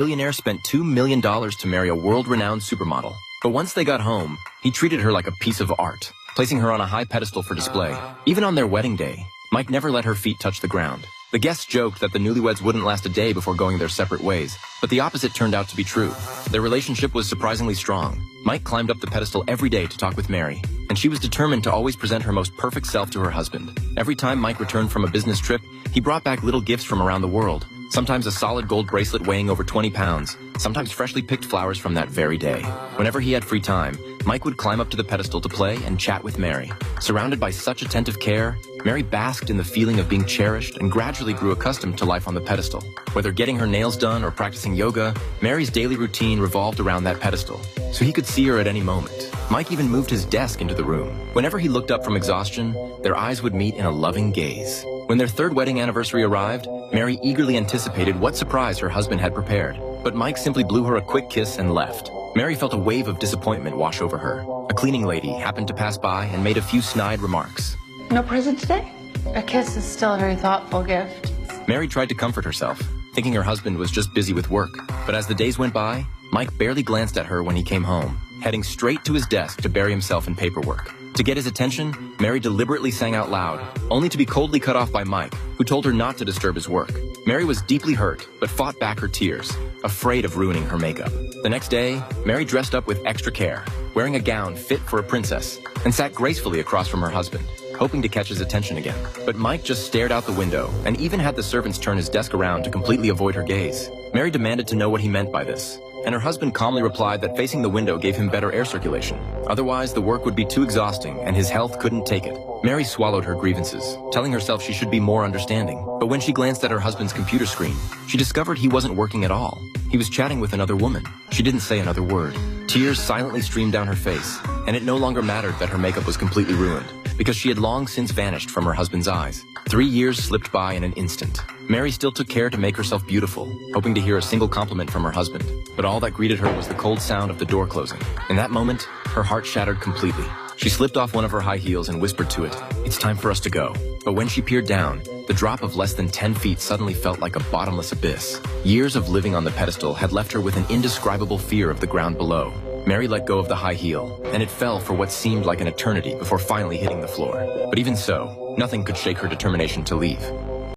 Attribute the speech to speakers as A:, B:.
A: billionaire spent $2 million to marry a world-renowned supermodel. But once they got home, he treated her like a piece of art, placing her on a high pedestal for display. Even on their wedding day, Mike never let her feet touch the ground. The guests joked that the newlyweds wouldn't last a day before going their separate ways, but the opposite turned out to be true. Their relationship was surprisingly strong. Mike climbed up the pedestal every day to talk with Mary, and she was determined to always present her most perfect self to her husband. Every time Mike returned from a business trip, he brought back little gifts from around the world. Sometimes a solid gold bracelet weighing over 20 pounds, sometimes freshly picked flowers from that very day. Whenever he had free time, Mike would climb up to the pedestal to play and chat with Mary. Surrounded by such attentive care, Mary basked in the feeling of being cherished and gradually grew accustomed to life on the pedestal. Whether getting her nails done or practicing yoga, Mary's daily routine revolved around that pedestal, so he could see her at any moment. Mike even moved his desk into the room. Whenever he looked up from exhaustion, their eyes would meet in a loving gaze. When their third wedding anniversary arrived, Mary eagerly anticipated what surprise her husband had prepared. But Mike simply blew her a quick kiss and left. Mary felt a wave of disappointment wash over her. A cleaning lady happened to pass by and made a few snide remarks.
B: No present today? A kiss is still a very thoughtful gift.
A: Mary tried to comfort herself, thinking her husband was just busy with work. But as the days went by, Mike barely glanced at her when he came home, heading straight to his desk to bury himself in paperwork. To get his attention, Mary deliberately sang out loud, only to be coldly cut off by Mike, who told her not to disturb his work. Mary was deeply hurt, but fought back her tears, afraid of ruining her makeup. The next day, Mary dressed up with extra care, wearing a gown fit for a princess, and sat gracefully across from her husband, hoping to catch his attention again. But Mike just stared out the window and even had the servants turn his desk around to completely avoid her gaze. Mary demanded to know what he meant by this, and her husband calmly replied that facing the window gave him better air circulation. Otherwise, the work would be too exhausting and his health couldn't take it. Mary swallowed her grievances, telling herself she should be more understanding. But when she glanced at her husband's computer screen, she discovered he wasn't working at all. He was chatting with another woman. She didn't say another word. Tears silently streamed down her face, and it no longer mattered that her makeup was completely ruined, because she had long since vanished from her husband's eyes. 3 years slipped by in an instant. Mary still took care to make herself beautiful, hoping to hear a single compliment from her husband. But all that greeted her was the cold sound of the door closing. In that moment, her heart shattered completely. She slipped off one of her high heels and whispered to it, "It's time for us to go." But when she peered down, the drop of less than 10 feet suddenly felt like a bottomless abyss. Years of living on the pedestal had left her with an indescribable fear of the ground below. Mary let go of the high heel, and it fell for what seemed like an eternity before finally hitting the floor. But even so, nothing could shake her determination to leave.